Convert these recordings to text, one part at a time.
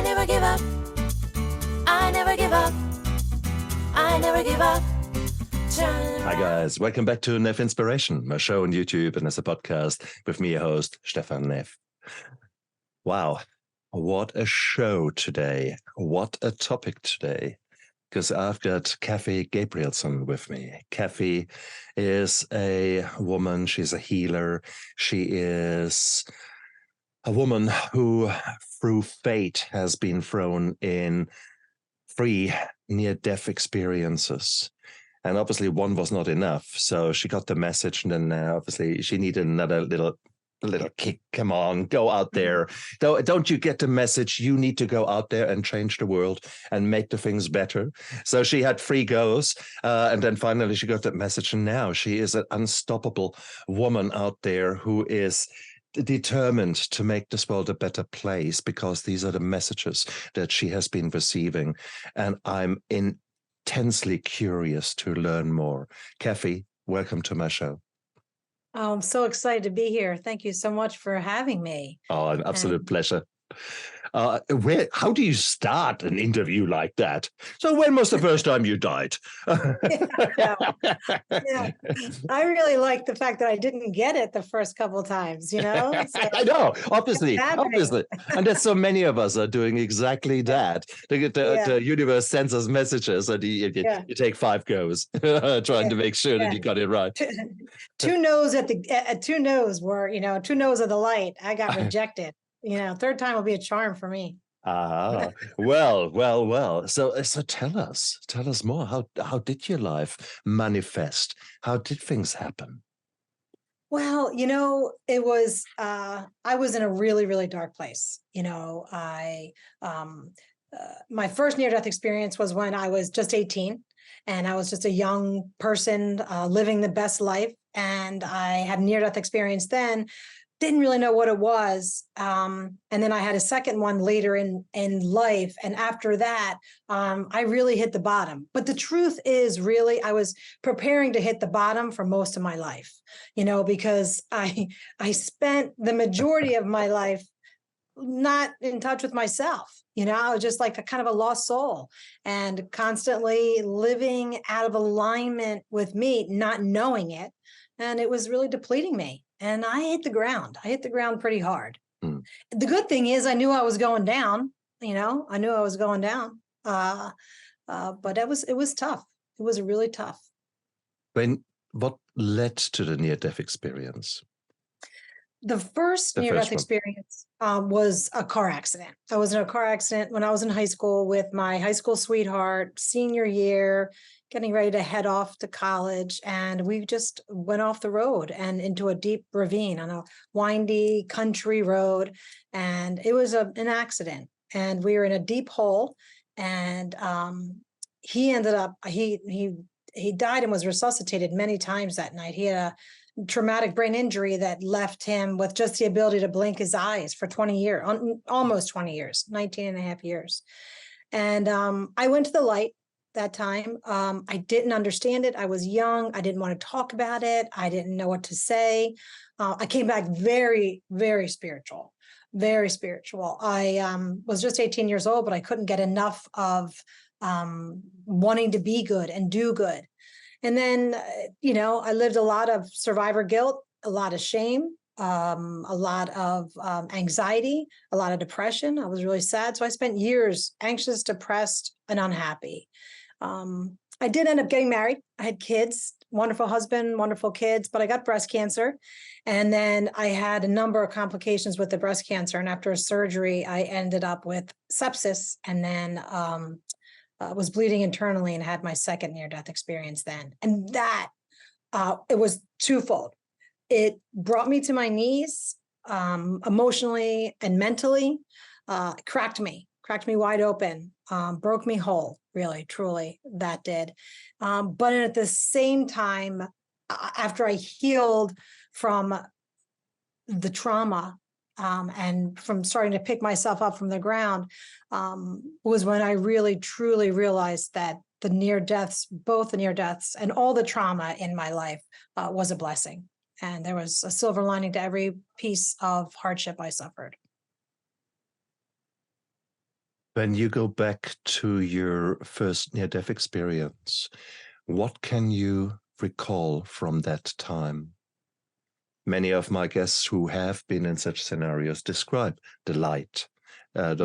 never give up. I never give up. I never give up. Hi guys, welcome back to Neff Inspiration, my show on YouTube and as a podcast with me, your host, Stephan Neff. Wow, what a show today. What a topic today. Because I've got Cathy Gabrielsen with me. Cathy is a woman, she's a healer. She is a woman who, through fate, has been thrown in 3 near-death experiences. And obviously one was not enough. So she got the message, and then obviously she needed another little kick. Come on, go out there. Don't you get the message? You need to go out there and change the world and make the things better. So she had 3 goes. And then finally she got that message. And now she is an unstoppable woman out there who is determined to make this world a better place, because these are the messages that she has been receiving. And I'm intensely curious to learn more. Cathy, welcome to my show. Oh, I'm so excited to be here. Thank you so much for having me. Oh, an absolute pleasure. How do you start an interview like that? So when was the first time you died? Yeah. I really like the fact that I didn't get it the first couple of times, So I know, obviously. And there's so many of us are doing exactly that. The universe sends us messages, and you take 5 goes trying to make sure that you got it right. Two no's at the 2 no's were, 2 no's of the light. I got rejected. 3rd time will be a charm for me. Well. So tell us more. How did your life manifest? How did things happen? Well, it was, I was in a really, really dark place. My first near-death experience was when I was just 18, and I was just a young person living the best life. And I had a near-death experience then. Didn't really know what it was. And then I had a second one later in life. And after that, I really hit the bottom. But the truth is, really, I was preparing to hit the bottom for most of my life, because I spent the majority of my life not in touch with myself. I was just like a kind of a lost soul, and constantly living out of alignment with me, not knowing it. And it was really depleting me. And I hit the ground. I hit the ground pretty hard. Mm. The good thing is I knew I was going down. I knew I was going down. But it was tough. It was really tough. What led to the near-death experience? The first near-death experience was a car accident. I was in a car accident when I was in high school with my high school sweetheart, senior year, getting ready to head off to college. And we just went off the road and into a deep ravine on a windy country road. And it was an accident. And we were in a deep hole. And he ended up, he died and was resuscitated many times that night. He had a traumatic brain injury that left him with just the ability to blink his eyes for 20 years, almost 20 years, 19 and a half years. And I went to the light that time. I didn't understand it. I was young. I didn't want to talk about it. I didn't know what to say. I came back very, very spiritual, very spiritual. I was just 18 years old, but I couldn't get enough of wanting to be good and do good. And then, I lived a lot of survivor guilt, a lot of shame, a lot of anxiety, a lot of depression. I was really sad. So I spent years anxious, depressed, and unhappy. I did end up getting married. I had kids, wonderful husband, wonderful kids, but I got breast cancer. And then I had a number of complications with the breast cancer. And after a surgery, I ended up with sepsis, and then was bleeding internally, and had my second near-death experience then. And that, it was twofold. It brought me to my knees emotionally and mentally, cracked me wide open, broke me whole, really, truly, that did. But at the same time, after I healed from the trauma, and from starting to pick myself up from the ground, was when I really, truly realized that the near deaths, both the near deaths and all the trauma in my life was a blessing. And there was a silver lining to every piece of hardship I suffered. When you go back to your first near-death experience, what can you recall from that time? Many of my guests who have been in such scenarios describe the light. But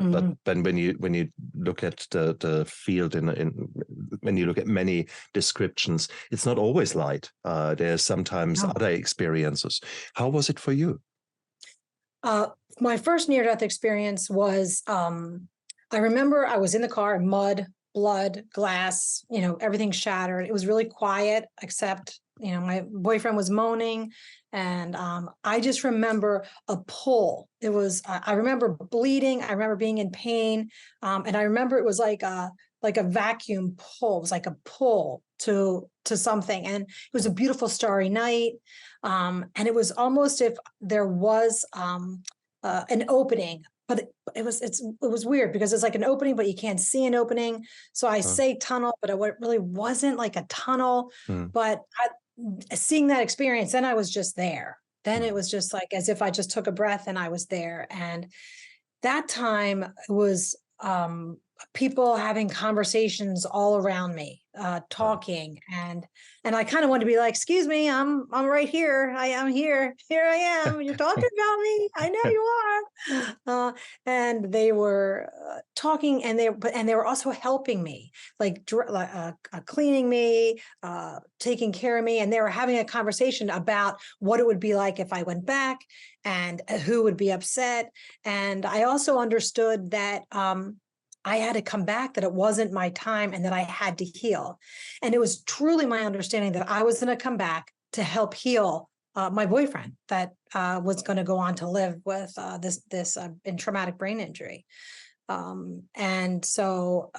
then when you look at the field when you look at many descriptions, it's not always light. There's sometimes other experiences. How was it for you? My first near-death experience was, I remember I was in the car, mud, blood, glass, everything shattered. It was really quiet, except, my boyfriend was moaning. And I just remember a pull. It was, I remember bleeding. I remember being in pain. And I remember it was like a vacuum pull. It was like a pull to something. And it was a beautiful starry night. And it was almost if there was an opening, but it was weird because it's like an opening, but you can't see an opening. So I say tunnel, but it really wasn't like a tunnel. But seeing that experience, then I was just there. Then it was just like as if I just took a breath and I was there. And that time was people having conversations all around me, talking, and I kind of wanted to be like, excuse me, I'm right here. I am here. Here I am. You're talking about me. I know you are. And they were talking, and they were also helping me, like cleaning me, taking care of me, and they were having a conversation about what it would be like if I went back and who would be upset. And I also understood that I had to come back, that it wasn't my time and that I had to heal. And it was truly my understanding that I was going to come back to help heal my boyfriend that was going to go on to live with this traumatic brain injury. And so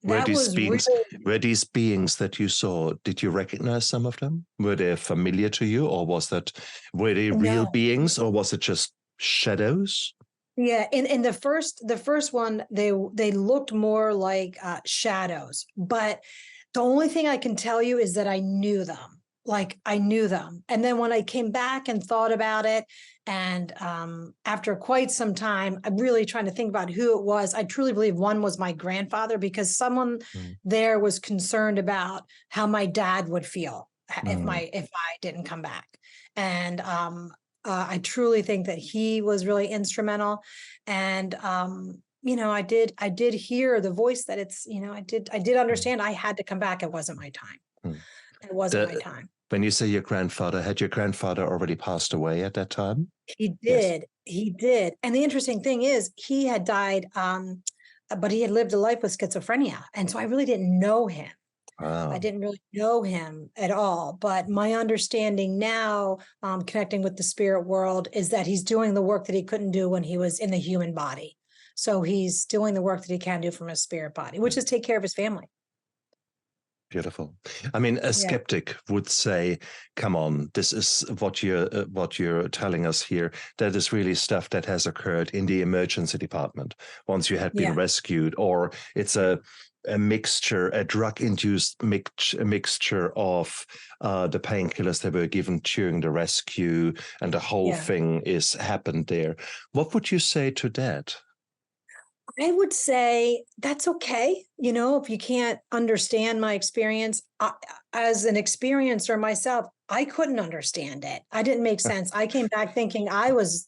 were these beings that you saw, did you recognize some of them? Were they familiar to you, or were they real beings, or was it just shadows? Yeah, in the first one, they looked more like shadows. But the only thing I can tell you is that I knew them. Like I knew them. And then when I came back and thought about it, and after quite some time, I'm really trying to think about who it was. I truly believe one was my grandfather, because someone there was concerned about how my dad would feel if I didn't come back. And I truly think that he was really instrumental. And I did hear the voice that it's, I did understand I had to come back. It wasn't my time. It wasn't my time. When you say your grandfather, had your grandfather already passed away at that time? He did. Yes. He did. And the interesting thing is he had died, but he had lived a life with schizophrenia. And so I really didn't know him. Wow. I didn't really know him at all. But my understanding now, connecting with the spirit world, is that he's doing the work that he couldn't do when he was in the human body. So he's doing the work that he can do from his spirit body, which is take care of his family. Beautiful. I mean, a skeptic would say, come on, this is what you're telling us here. That is really stuff that has occurred in the emergency department once you had been rescued, or it's a mixture, a drug-induced mixture of the painkillers that were given during the rescue, and the whole thing is happened there. What would you say to that? I would say that's okay. If you can't understand my experience, as an experiencer myself, I couldn't understand it. I didn't make sense. I came back thinking I was,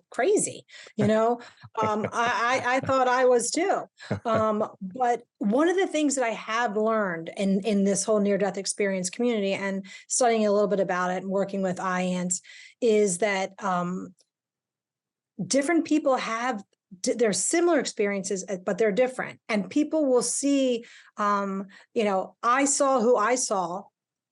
crazy, I thought I was too. But one of the things that I have learned in this whole near-death experience community, and studying a little bit about it and working with IANTs, is that different people have their similar experiences, but they're different. And people will see, I saw who I saw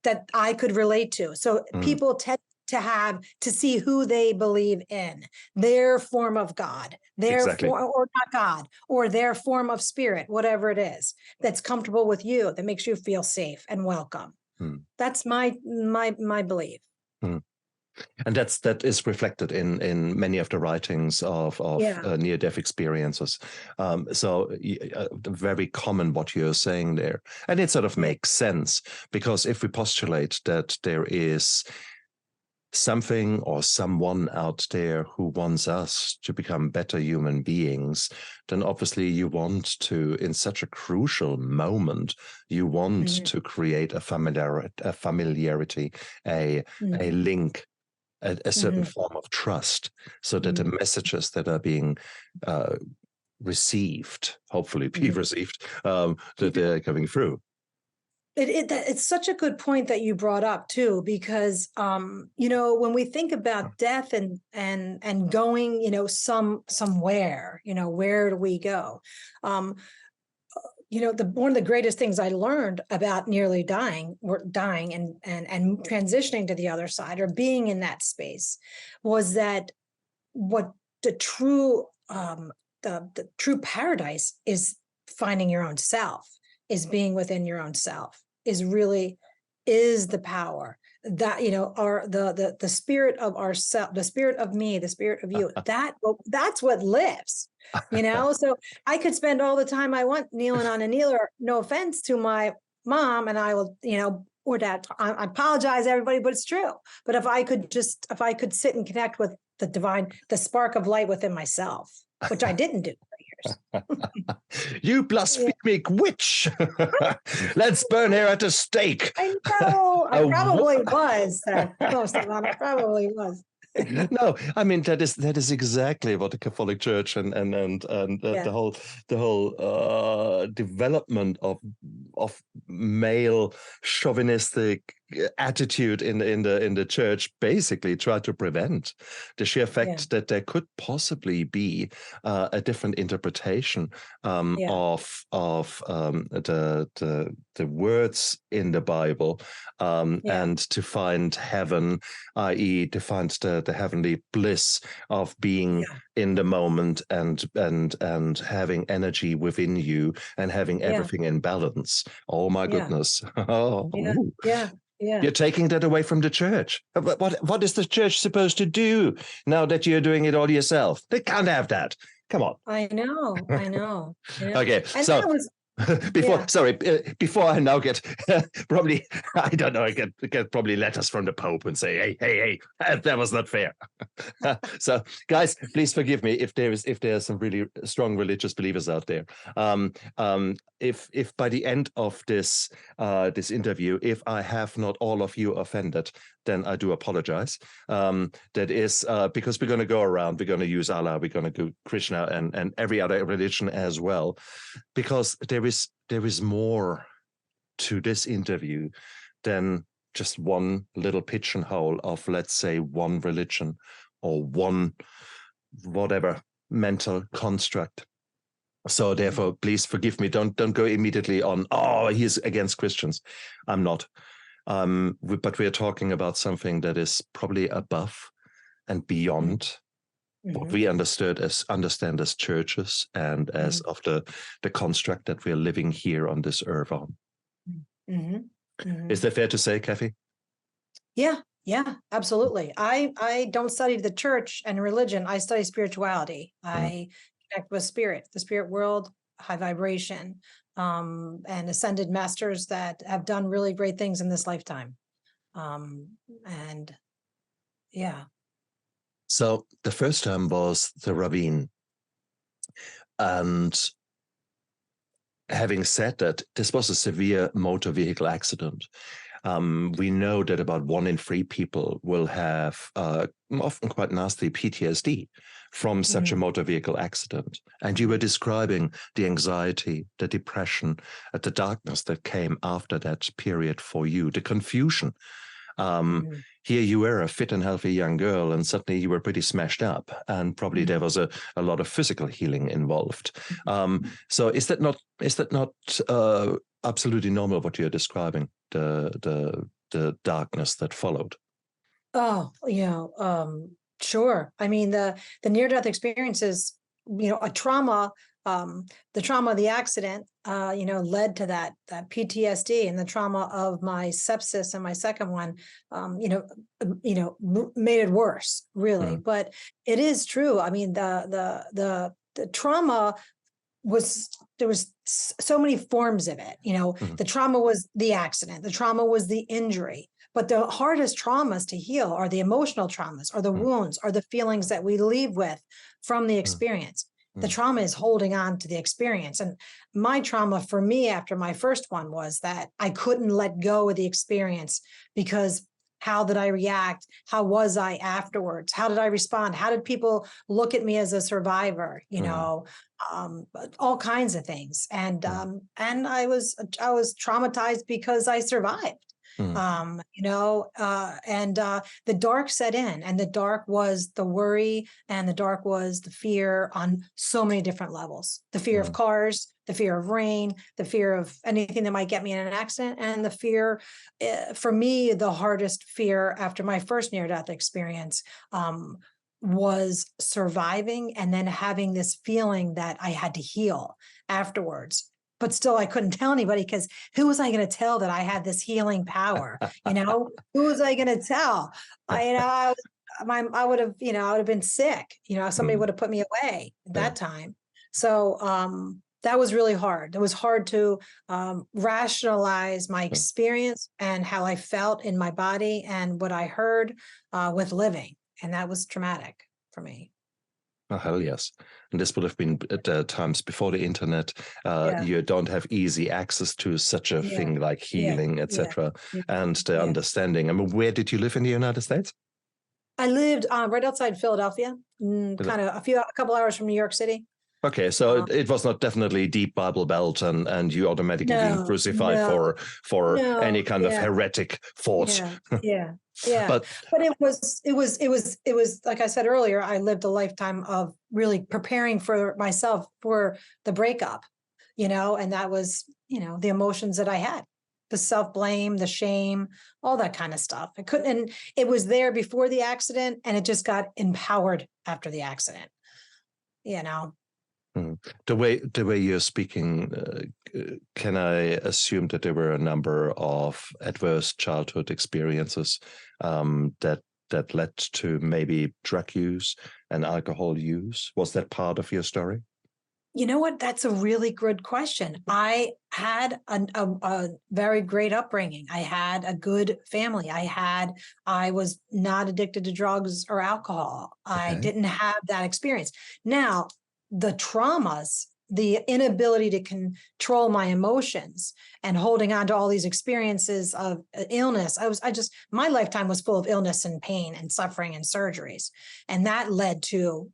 that I could relate to. So people tend to see who they believe in, their form of God, or not God, or their form of spirit, whatever it is that's comfortable with you, that makes you feel safe and welcome. That's my belief. And that is reflected in many of the writings of near-death experiences. So very common what you're saying there. And it sort of makes sense, because if we postulate that there is something or someone out there who wants us to become better human beings, then obviously you want to, in such a crucial moment, you want to create a familiarity, a link, a certain form of trust, so that the messages that are being received, hopefully be received, that they're coming through. It's such a good point that you brought up too, because when we think about death and going, somewhere, where do we go? One of the greatest things I learned about nearly dying and transitioning to the other side, or being in that space, was that what the true the true paradise is finding your own self, is being within your own self, is the power that, the spirit of ourself, the spirit of me, the spirit of you, that's what lives, So I could spend all the time I want kneeling on a kneeler, no offense to my mom, and I will, or dad, I apologize everybody, but it's true. But if I could sit and connect with the divine, the spark of light within myself, which I didn't do for years. You blasphemic witch! Let's burn her at the stake. I know. I probably was. Stephan, I probably was. No, I mean that is exactly what the Catholic Church and the whole development of male chauvinistic attitude in the church basically tried to prevent. The sheer fact that there could possibly be a different interpretation of the words in the Bible, and to find heaven, i.e., to find the heavenly bliss of being in the moment and having energy within you and having everything in balance. Oh my goodness! You're taking that away from the church. What is the church supposed to do now that you're doing it all yourself? They can't have that. Come on. I know. Okay, and so before I now get probably, I don't know, I get probably letters from the Pope and say, hey, that was not fair. So guys, please forgive me if there are some really strong religious believers out there. If by the end of this interview, if I have not all of you offended, then I do apologize. That is because we're going to go around, we're going to use Allah, we're going to do Krishna and every other religion as well, because there is more to this interview than just one little pigeonhole of, let's say, one religion or one whatever mental construct. So therefore, please forgive me. Don't go immediately on, he's against Christians. I'm not. But we're talking about something that is probably above and beyond what we understand as churches and as of the construct that we're living here on this earth on. Is that fair to say, Cathy? Yeah, absolutely. I don't study the church and religion. I study spirituality. I connect with spirit, the spirit world, high vibration, and ascended masters that have done really great things in this lifetime. So the first time was the ravine. And having said that, this was a severe motor vehicle accident. We know that about 1 in 3 people will have often quite nasty PTSD from such a motor vehicle accident. And you were describing the anxiety, the depression, the darkness that came after that period for you, the confusion. Here you were a fit and healthy young girl, and suddenly you were pretty smashed up, and probably there was a lot of physical healing involved. So is that not absolutely normal what you're describing, the darkness that followed? Sure. I mean, the near-death experience is, a trauma. The trauma of the accident, led to that PTSD, and the trauma of my sepsis and my second one, made it worse, really. But it is true. I mean, the trauma there was so many forms of it. The trauma was the accident. The trauma was the injury. But the hardest traumas to heal are the emotional traumas, or the wounds, or the feelings that we leave with from the experience. The trauma is holding on to the experience. And my trauma for me after my first one was that I couldn't let go of the experience, because how did I react? How was I afterwards? How did I respond? How did people look at me as a survivor? You know, all kinds of things. And I was traumatized because I survived. The dark set in, and the dark was the worry, and the dark was the fear on so many different levels. The fear of cars, the fear of rain, the fear of anything that might get me in an accident, and the fear, for me, the hardest fear after my first near-death experience was surviving and then having this feeling that I had to heal afterwards. But still, I couldn't tell anybody, because who was I going to tell that I had this healing power? Who was I going to tell? I would have been sick. Somebody would have put me away at that time. So that was really hard. It was hard to rationalize my experience and how I felt in my body and what I heard with living. And that was traumatic for me. Oh, hell yes. And this would have been at times before the internet. You don't have easy access to such a thing like healing, etc. And the understanding. I mean, where did you live in the United States? I lived right outside Philadelphia, kind of a couple hours from New York City. Okay, so it was not definitely deep Bible Belt, and you automatically being crucified for any kind of heretic thoughts. Yeah. But it was like I said earlier, I lived a lifetime of really preparing for myself for the breakup, and that was, the emotions that I had, the self-blame, the shame, all that kind of stuff. And it was there before the accident, and it just got empowered after the accident, The way you're speaking, can I assume that there were a number of adverse childhood experiences that led to maybe drug use and alcohol use? Was that part of your story? You know what? That's a really good question. I had a very great upbringing. I had a good family. I was not addicted to drugs or alcohol. Okay. I didn't have that experience. Now, the traumas, the inability to control my emotions and holding on to all these experiences of illness. My lifetime was full of illness and pain and suffering and surgeries. And that led to,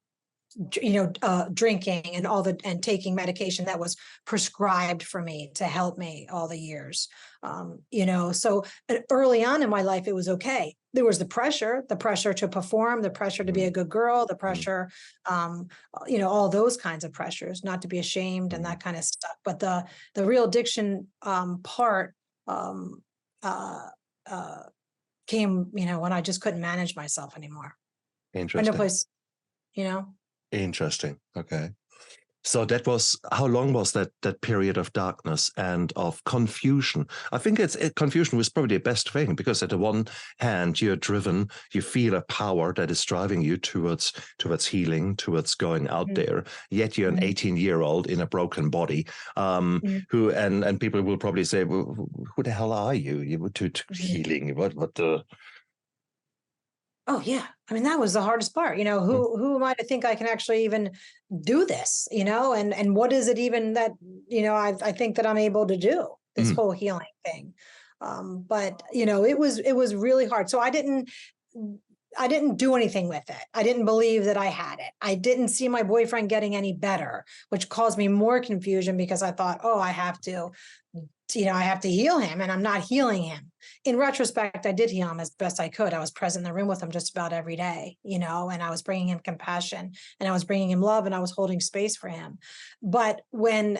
drinking and taking medication that was prescribed for me to help me all the years. So early on in my life, it was okay. There was the pressure to perform, the pressure to be a good girl, the pressure, all those kinds of pressures, not to be ashamed and that kind of stuff. But the real addiction part came, when I just couldn't manage myself anymore. Interesting. No place, Interesting. Okay. So how long was that period of darkness and of confusion? I think confusion was probably the best thing, because at the one hand, you're driven, you feel a power that is driving you towards healing, towards going out there. Yet you're an 18-year-old in a broken body, who and people will probably say, well, who the hell are you? You to healing? What the? Oh yeah. I mean, that was the hardest part, who am I to think I can actually even do this, and what is it even that, I think that I'm able to do this whole healing thing. But it was really hard. So I didn't do anything with it. I didn't believe that I had it. I didn't see my boyfriend getting any better, which caused me more confusion, because I thought, I have to heal him, and I'm not healing him. In retrospect, I did heal him as best I could. I was present in the room with him just about every day, and I was bringing him compassion, and I was bringing him love, and I was holding space for him. But when,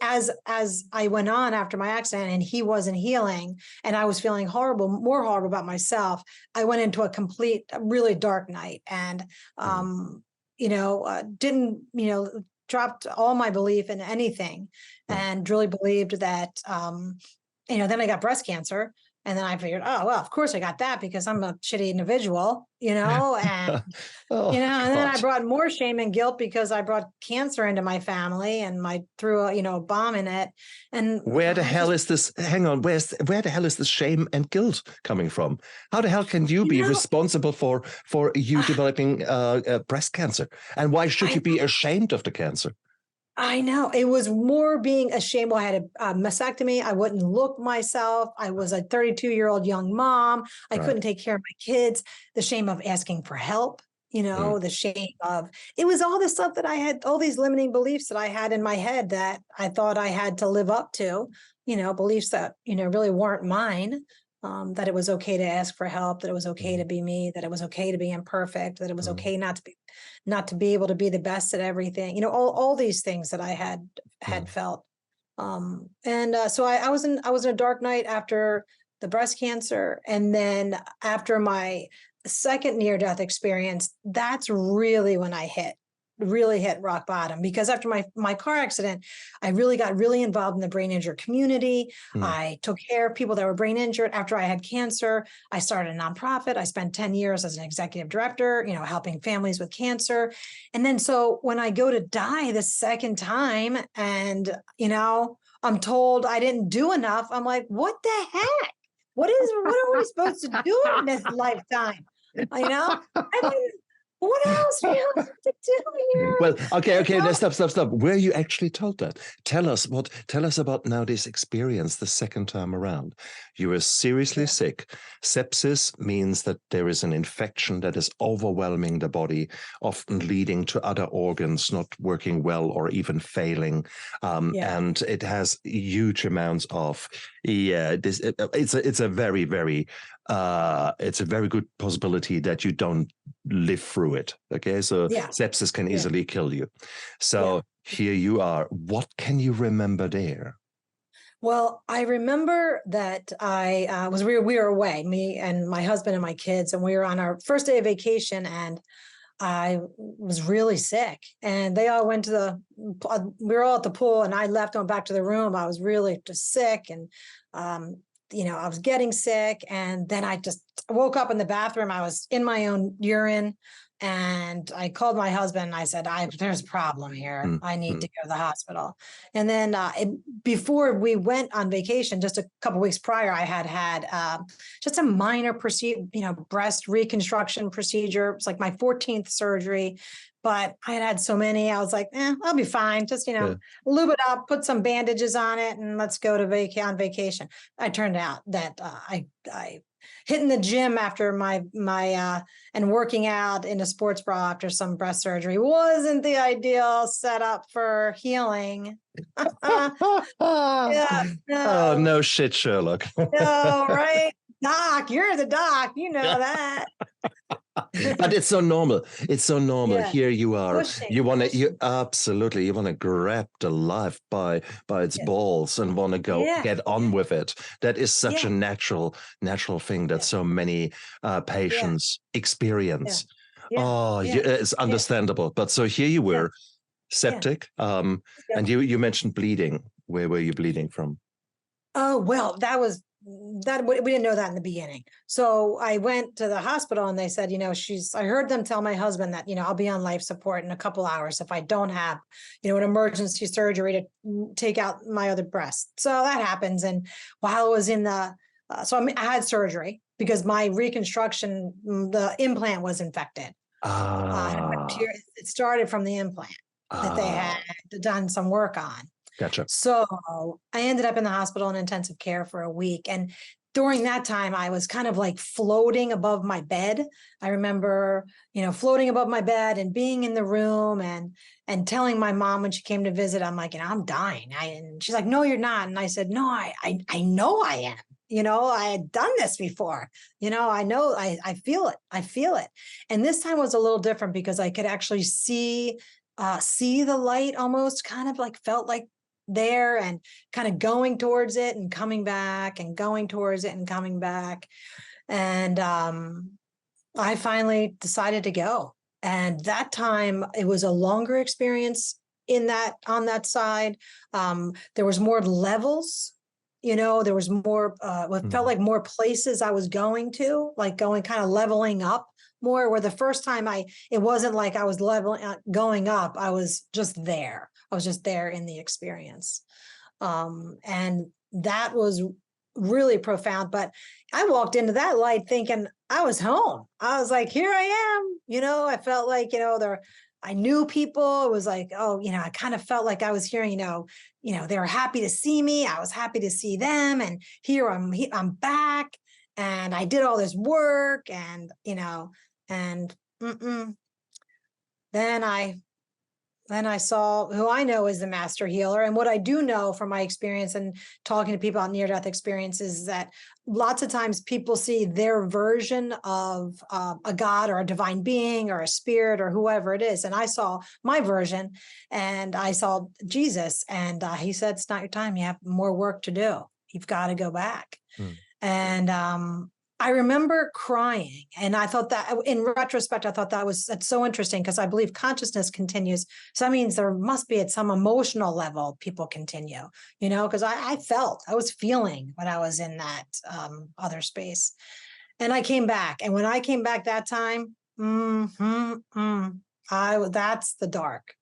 as I went on after my accident and he wasn't healing, and I was feeling more horrible about myself, I went into a really dark night, and, dropped all my belief in anything, and really believed that, then I got breast cancer, And then I figured, oh, well, of course I got that because I'm a shitty individual, and Oh, and then I God. brought more shame and guilt because I brought cancer into my family and I threw a bomb in it. And Where the hell is this? Hang on, where the hell is this shame and guilt coming from? How the hell can you be responsible for you developing breast cancer? And why should you be ashamed of the cancer? I know. It was more being ashamed. Well, I had a mastectomy. I wouldn't look myself. I was a 32-year-old young mom. I couldn't take care of my kids. The shame of asking for help, the shame of, it was all the stuff that I had, all these limiting beliefs that I had in my head that I thought I had to live up to, beliefs that, really weren't mine. That it was okay to ask for help, that it was okay to be me, that it was okay to be imperfect, that it was okay not to be able to be the best at everything, all these things that I had felt. So I was in a dark night after the breast cancer. And then after my second near-death experience, that's really when I really hit rock bottom, because after my car accident, I really got really involved in the brain injured community. I took care of people that were brain injured. After I had cancer, I started a nonprofit. I spent 10 years as an executive director, helping families with cancer. And then so when I go to die the second time and, I'm told I didn't do enough, I'm like, what the heck? What are we supposed to do in this lifetime? What else do you have to do here? Well, okay. Now, stop. Were you actually told that? Tell us about now this experience the second time around. You were seriously sick. Sepsis means that there is an infection that is overwhelming the body, often leading to other organs not working well or even failing. And it has huge amounts of it's a very, very it's a very good possibility that you don't live through it. Okay, so sepsis can easily kill you. So here you are. What can you remember there? Well, I remember that we were away, me and my husband and my kids, and we were on our first day of vacation, and I was really sick, and they all went to we were all at the pool, and I left, went back to the room. I was really just sick, and I was getting sick, and then I just woke up in the bathroom. I was in my own urine, and I called my husband and I said, there's a problem here. I need to go to the hospital. And then before we went on vacation, just a couple of weeks prior, I had just a minor procedure, breast reconstruction procedure. It's like my 14th surgery. But I had so many, I was like, I'll be fine. Just, lube it up, put some bandages on it, and let's go to on vacation. I turned out that I hitting the gym after my and working out in a sports bra after some breast surgery wasn't the ideal setup for healing. Oh, no shit, Sherlock. No, right? Doc, you're the doc. You know that. But it's so normal. It's so normal. Here you are. You want to grab the life by its balls and want to go get on with it. That is such a natural thing that so many patients experience. It's understandable. But so here you were, septic, and you mentioned bleeding. Where were you bleeding from? Oh, well, that we didn't know that in the beginning. So I went to the hospital and they said, I heard them tell my husband that, I'll be on life support in a couple hours if I don't have, an emergency surgery to take out my other breast. So that happens. And while I was in I had surgery because my reconstruction, the implant was infected. It started from the implant that they had done some work on. Gotcha. So I ended up in the hospital in intensive care for a week. And during that time, I was kind of like floating above my bed. I remember, floating above my bed and being in the room and telling my mom when she came to visit, I'm like, I'm dying. And she's like, no, you're not. And I said, no, I know I am. I had done this before. I know, I feel it. I feel it. And this time was a little different because I could actually see the light, almost kind of like felt like there, and kind of going towards it and coming back and going towards it and coming back. And I finally decided to go. And that time it was a longer experience on that side. There was more levels there was more, what felt like more places I was going to, like kind of leveling up more, where the first time it wasn't like I was going up. I was just there. I was just there in the experience. And that was really profound. But I walked into that light thinking I was home. I was like, here I am. I felt like, I knew people. It was like, I kind of felt like I was hearing, they were happy to see me. I was happy to see them. And here I'm back, and I did all this work, and, and then I saw who I know is the master healer. And what I do know from my experience and talking to people about near-death experiences is that lots of times people see their version of a God or a divine being or a spirit or whoever it is. And I saw my version, and I saw Jesus, and he said, it's not your time. You have more work to do. You've got to go back. And I remember crying, and I thought that in retrospect, I thought that's so interesting, because I believe consciousness continues. So that means there must be at some emotional level, people continue, because I was feeling when I was in that other space, and I came back. And when I came back that time, that's the dark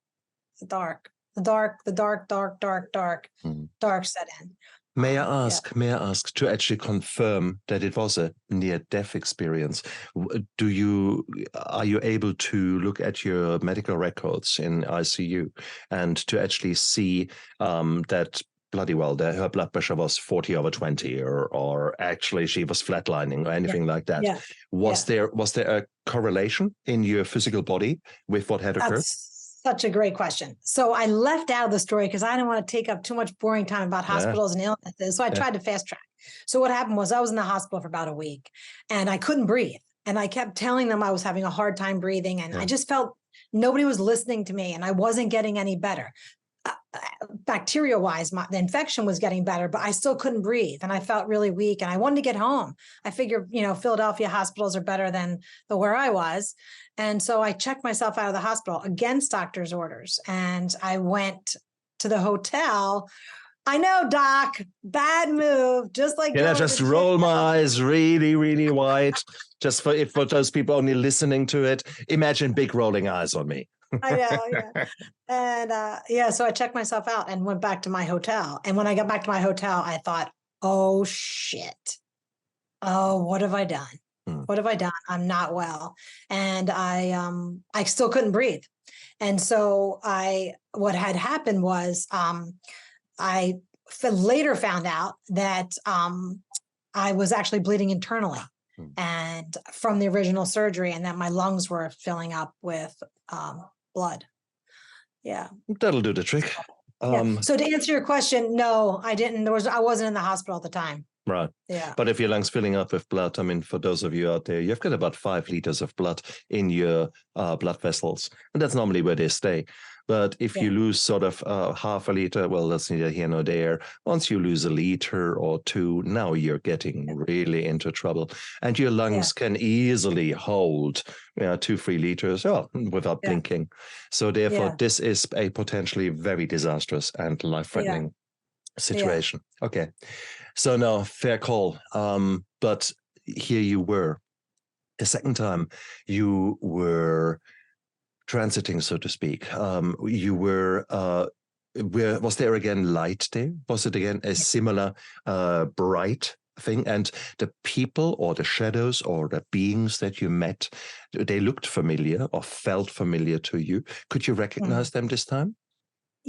set in. May I ask to actually confirm that it was a near-death experience? Are you able to look at your medical records in ICU and to actually see that bloody well, her blood pressure was 40/20, or actually she was flatlining or anything like that? Yeah. Was there a correlation in your physical body with what had occurred? Such a great question. So I left out of the story because I didn't want to take up too much boring time about hospitals and illnesses. So I tried to fast track. So what happened was I was in the hospital for about a week, and I couldn't breathe. And I kept telling them I was having a hard time breathing. And I just felt nobody was listening to me, and I wasn't getting any better. Bacteria-wise, the infection was getting better, but I still couldn't breathe, and I felt really weak, and I wanted to get home. I figured, Philadelphia hospitals are better than where I was. And so I checked myself out of the hospital against doctor's orders, and I went to the hotel. I know, Doc, bad move. Just like, can I just roll my eyes really, really wide? Just for those people only listening to it, imagine big rolling eyes on me. I know, yeah. And so I checked myself out and went back to my hotel. And when I got back to my hotel, I thought, oh shit. Oh, what have I done? What have I done? I'm not well. And I still couldn't breathe. And so what had happened was I later found out that I was actually bleeding internally and from the original surgery, and that my lungs were filling up with blood. Yeah. That'll do the trick. So to answer your question, no, I didn't. I wasn't in the hospital at the time. Right. Yeah. But if your lungs filling up with blood, I mean, for those of you out there, you've got about 5 liters of blood in your blood vessels, and that's normally where they stay. But if you lose sort of half a liter, well, that's neither here nor there. Once you lose a liter or two, now you're getting really into trouble. And your lungs can easily hold 2-3 liters without blinking. So therefore, this is a potentially very disastrous and life-threatening situation. Okay. So no, fair call. But here you were. A second time, you were transiting, so to speak. You were, was there again light there? Was it again a similar bright thing? And the people or the shadows or the beings that you met, they looked familiar or felt familiar to you. Could you recognize them this time?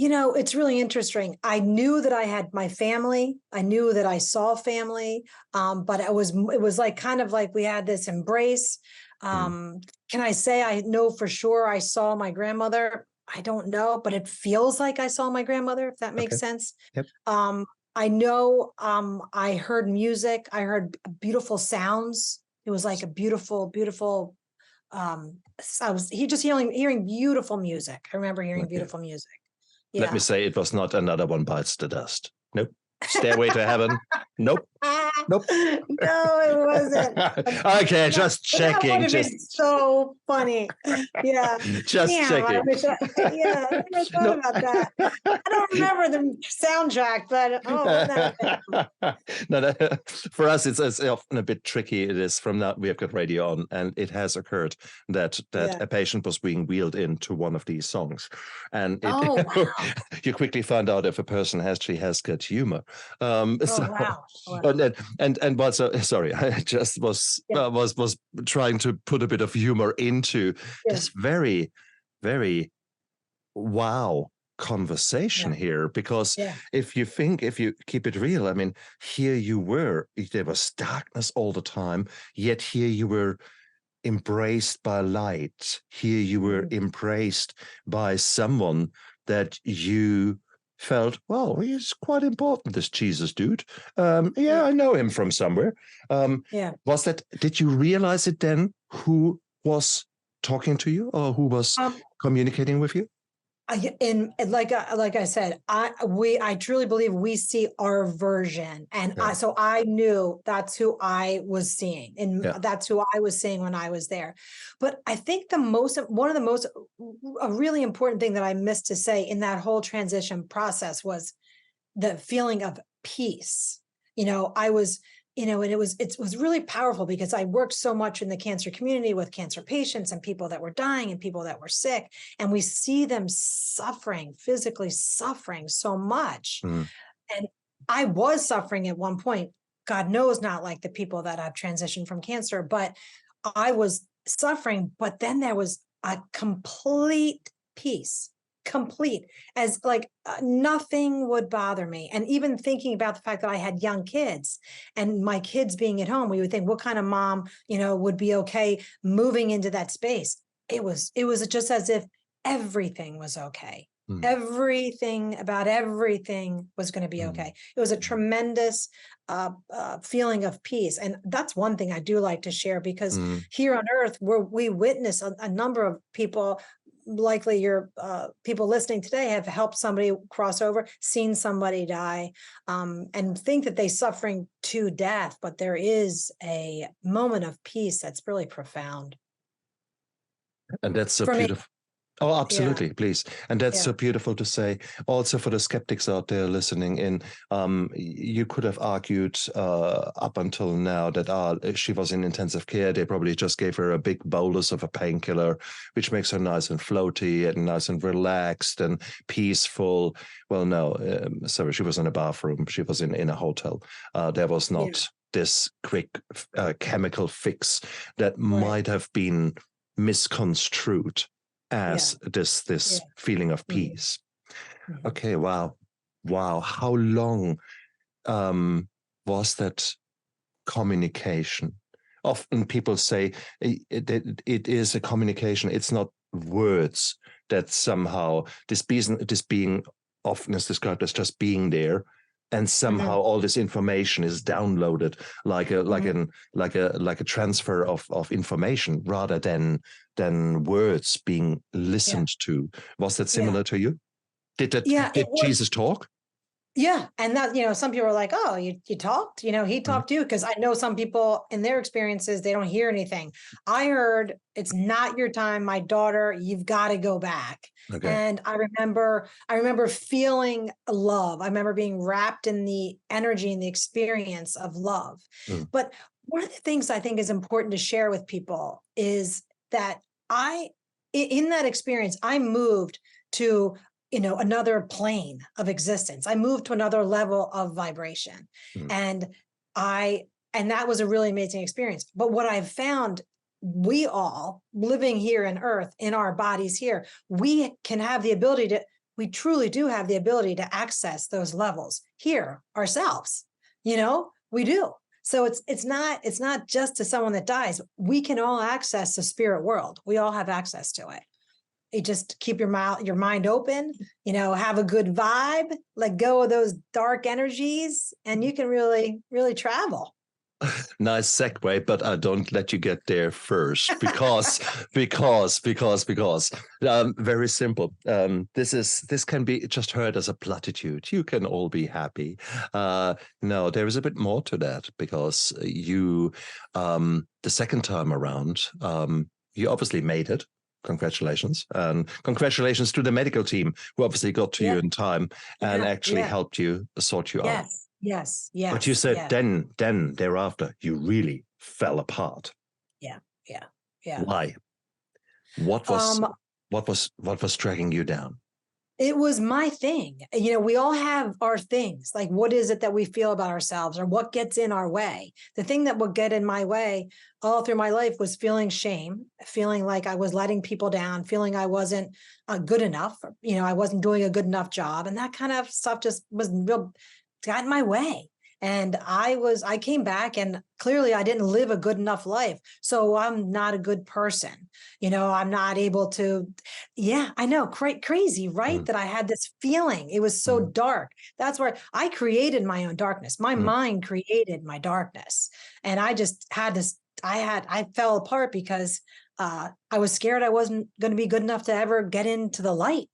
It's really interesting. I knew that I had my family. I knew that I saw family, but it was like kind of like we had this embrace. Can I say I know for sure I saw my grandmother? I don't know, but it feels like I saw my grandmother, if that makes sense. Yep. I know I heard music. I heard beautiful sounds. It was like a beautiful, beautiful. Hearing beautiful music. I remember hearing beautiful music. Let me say it was not Another One Bites the Dust. Nope. Stairway to Heaven. Nope. Nope. No, it wasn't. Okay, just That checking. would have been so funny. Yeah. Just Damn, checking. I wish yeah, I never thought about that. I don't remember the soundtrack, but No, for us, it's often a bit tricky. It is from that we have got radio on, and it has occurred that a patient was being wheeled into one of these songs, and wow. you quickly find out if a person actually has good humor. Wow. But sorry, I just was trying to put a bit of humor into this very, very wow conversation here, because if you keep it real, I mean, here you were, there was darkness all the time, yet here you were embraced by light. Here you were embraced by someone that you felt, well, he's quite important, this Jesus dude. I know him from somewhere. Did you realize it then who was talking to you, or who was communicating with you? Like I said, I truly believe we see our version, and so I knew that's who I was seeing, and that's who I was seeing when I was there. But I think a really important thing that I missed to say in that whole transition process was the feeling of peace. And it was really powerful, because I worked so much in the cancer community with cancer patients and people that were dying and people that were sick, and we see them physically suffering so much. And I was suffering at one point, God knows, not like the people that have transitioned from cancer, but I was suffering. But then there was a complete peace. As like nothing would bother me. And even thinking about the fact that I had young kids, and my kids being at home, we would think, what kind of mom, would be okay moving into that space? It was just as if everything was okay. Everything about everything was going to be okay. It was a tremendous feeling of peace. And that's one thing I do like to share, because here on earth, we witness a number of people. Likely your people listening today have helped somebody cross over, seen somebody die, and think that they're suffering to death. But there is a moment of peace that's really profound. And that's so beautiful. Oh, absolutely, please. And that's so beautiful to say. Also, for the skeptics out there listening in, you could have argued up until now that she was in intensive care. They probably just gave her a big bolus of a painkiller, which makes her nice and floaty and nice and relaxed and peaceful. Well, no, sorry, she was in a bathroom. She was in a hotel. There was not this quick chemical fix that might have been misconstrued as this feeling of peace. Okay, wow. How long was that communication? Often people say it is a communication. It's not words that somehow this being often is described as just being there, and somehow all this information is downloaded like a transfer of information, rather than words being listened to. Was that similar to you? Did Jesus talk? Yeah. And that, some people are like, oh, you talked, he talked to you. Because I know some people in their experiences, they don't hear anything. I heard, it's not your time, my daughter, you've got to go back. Okay. And I remember feeling love. I remember being wrapped in the energy and the experience of love. But one of the things I think is important to share with people is that in that experience, I moved to another plane of existence. I moved to another level of vibration. And that was a really amazing experience. But what I've found, we all living here in earth, in our bodies here, we truly do have the ability to access those levels here ourselves. We do. So it's not just to someone that dies. We can all access the spirit world. We all have access to it. You just keep your mind open, have a good vibe, let go of those dark energies, and you can really, really travel. Nice segue, but I don't let you get there first because very simple. This can be just heard as a platitude. You can all be happy. No, there is a bit more to that, because you, the second time around, you obviously made it. Congratulations. And congratulations to the medical team who obviously got to you in time and actually helped you sort you out. Yes. But you said then thereafter, you really fell apart. Yeah. Why? What was dragging you down? It was my thing. You know, we all have our things. Like, what is it that we feel about ourselves, or what gets in our way? The thing that would get in my way all through my life was feeling shame, feeling like I was letting people down, feeling I wasn't good enough. You know, I wasn't doing a good enough job. And that kind of stuff just got in my way. And I came back, and clearly I didn't live a good enough life. So I'm not a good person. You know, I'm not able to. Yeah, I know. Crazy, right? That I had this feeling. It was so dark. That's where I created my own darkness. My mind created my darkness. And I just had this, I fell apart because I was scared I wasn't going to be good enough to ever get into the light.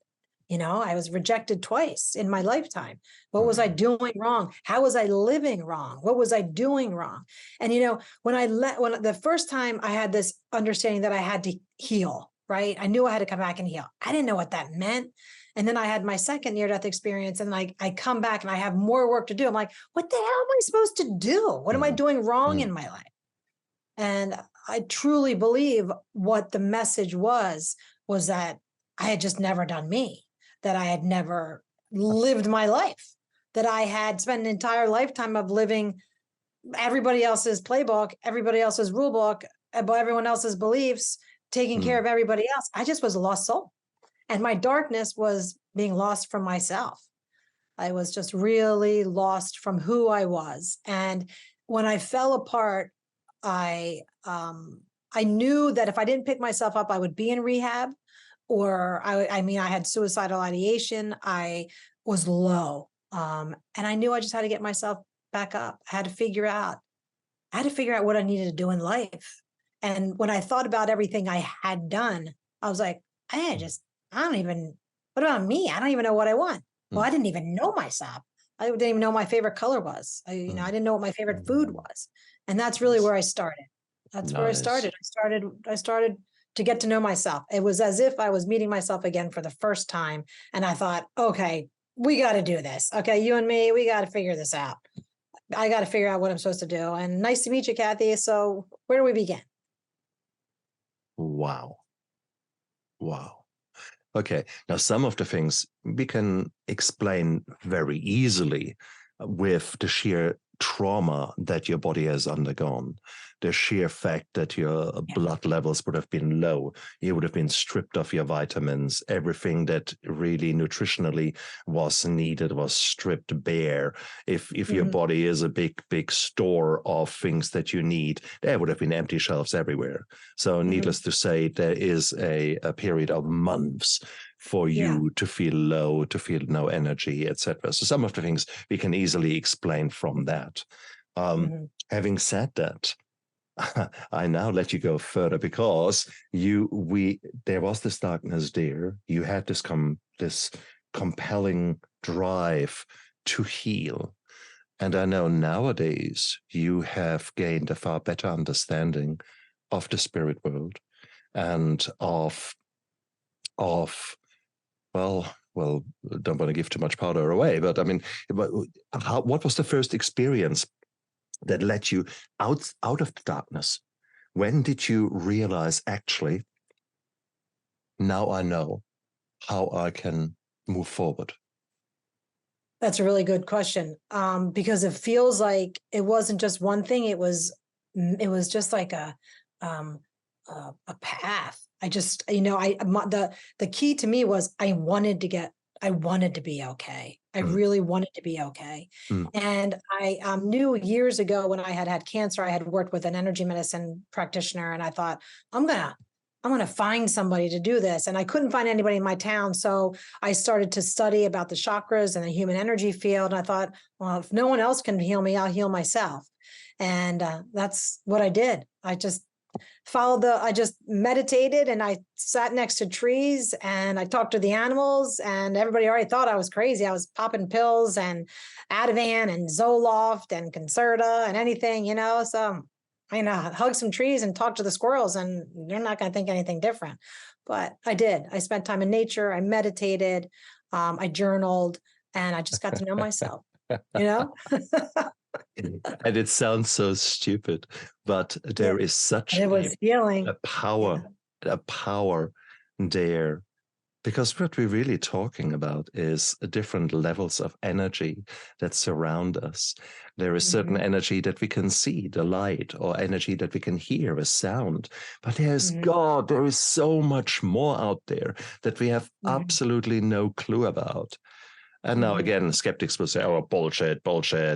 You know, I was rejected twice in my lifetime. What was I doing wrong? How was I living wrong? What was I doing wrong? And, you know, when the first time I had this understanding that I had to heal, right? I knew I had to come back and heal. I didn't know what that meant. And then I had my second near-death experience, and I come back and I have more work to do. I'm like, what the hell am I supposed to do? What am I doing wrong in my life? And I truly believe what the message was that I had just never done me. That I had never lived my life, that I had spent an entire lifetime of living everybody else's playbook, everybody else's rule book, everyone else's beliefs, taking care of everybody else. I just was a lost soul. And my darkness was being lost from myself. I was just really lost from who I was. And when I fell apart, I knew that if I didn't pick myself up, I would be in rehab. Or I had suicidal ideation. I was low. And I knew I just had to get myself back up. I had to figure out what I needed to do in life. And when I thought about everything I had done, I was like, what about me? I don't even know what I want. Well, I didn't even know myself. I didn't even know what my favorite color was. I didn't know what my favorite food was. And that's really where I started. That's where I started. I started to get to know myself. It was as if I was meeting myself again for the first time. And I thought, okay, we got to do this. Okay, you and me, we got to figure this out. I got to figure out what I'm supposed to do. And nice to meet you, Cathy. So where do we begin? Wow. Okay, now some of the things we can explain very easily with the sheer trauma that your body has undergone, the sheer fact that your blood levels would have been low, you would have been stripped of your vitamins, everything that really nutritionally was needed was stripped bare. If your body is a big store of things that you need, there would have been empty shelves everywhere. So needless to say, there is a period of months for you to feel low, to feel no energy, etc. So some of the things we can easily explain from that. Having said that, I now let you go further because there was this darkness there. You had this compelling drive to heal. And I know nowadays you have gained a far better understanding of the spirit world and of don't want to give too much powder away, but I mean, what was the first experience that led you out of the darkness? When did you realize, actually, now I know how I can move forward? That's a really good question, because it feels like it wasn't just one thing. It was just like a path. The key to me was I wanted to be okay. I really wanted to be okay. And I knew years ago when I had cancer, I had worked with an energy medicine practitioner, and I thought, I'm going to find somebody to do this. And I couldn't find anybody in my town. So I started to study about the chakras and the human energy field. And I thought, well, if no one else can heal me, I'll heal myself. And that's what I did. I just I just meditated, and I sat next to trees, and I talked to the animals, and everybody already thought I was crazy. I was popping pills and Ativan and Zoloft and Concerta and anything, so hug some trees and talk to the squirrels, and they're not going to think anything different. But I did. I spent time in nature. I meditated. I journaled, and I just got to know myself, And it sounds so stupid, but there is such healing. a power there, because what we're really talking about is different levels of energy that surround us. There is certain energy that we can see, the light, or energy that we can hear, a sound. But there's God, there is so much more out there that we have absolutely no clue about. And now again, skeptics will say, "Oh, bullshit!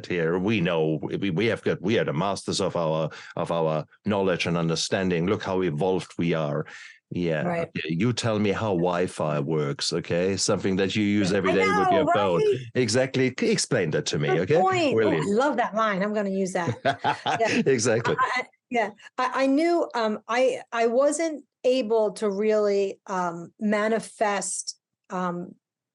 Here we know we are the masters of our knowledge and understanding. Look how evolved we are." Yeah, right. Okay. You tell me how Wi-Fi works, okay? Something that you use every day with your phone. Exactly. Explain that to me, Good okay? point. Oh, I love that line. I'm going to use that. Yeah. Exactly. I knew I wasn't able to really manifest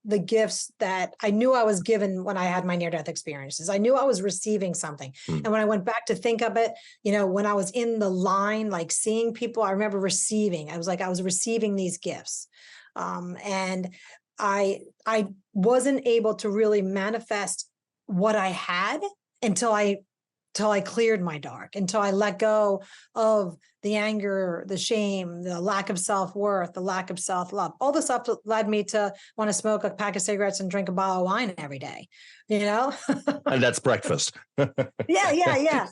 the gifts that I knew I was given when I had my near-death experiences. I knew I was receiving something. And when I went back to think of it, when I was in the line, like seeing people, I remember receiving. I was receiving these gifts. And I wasn't able to really manifest what I had until I cleared my dark, until I let go of the anger, the shame, the lack of self-worth, the lack of self-love. All the stuff that led me to want to smoke a pack of cigarettes and drink a bottle of wine every day, And that's breakfast. Yeah.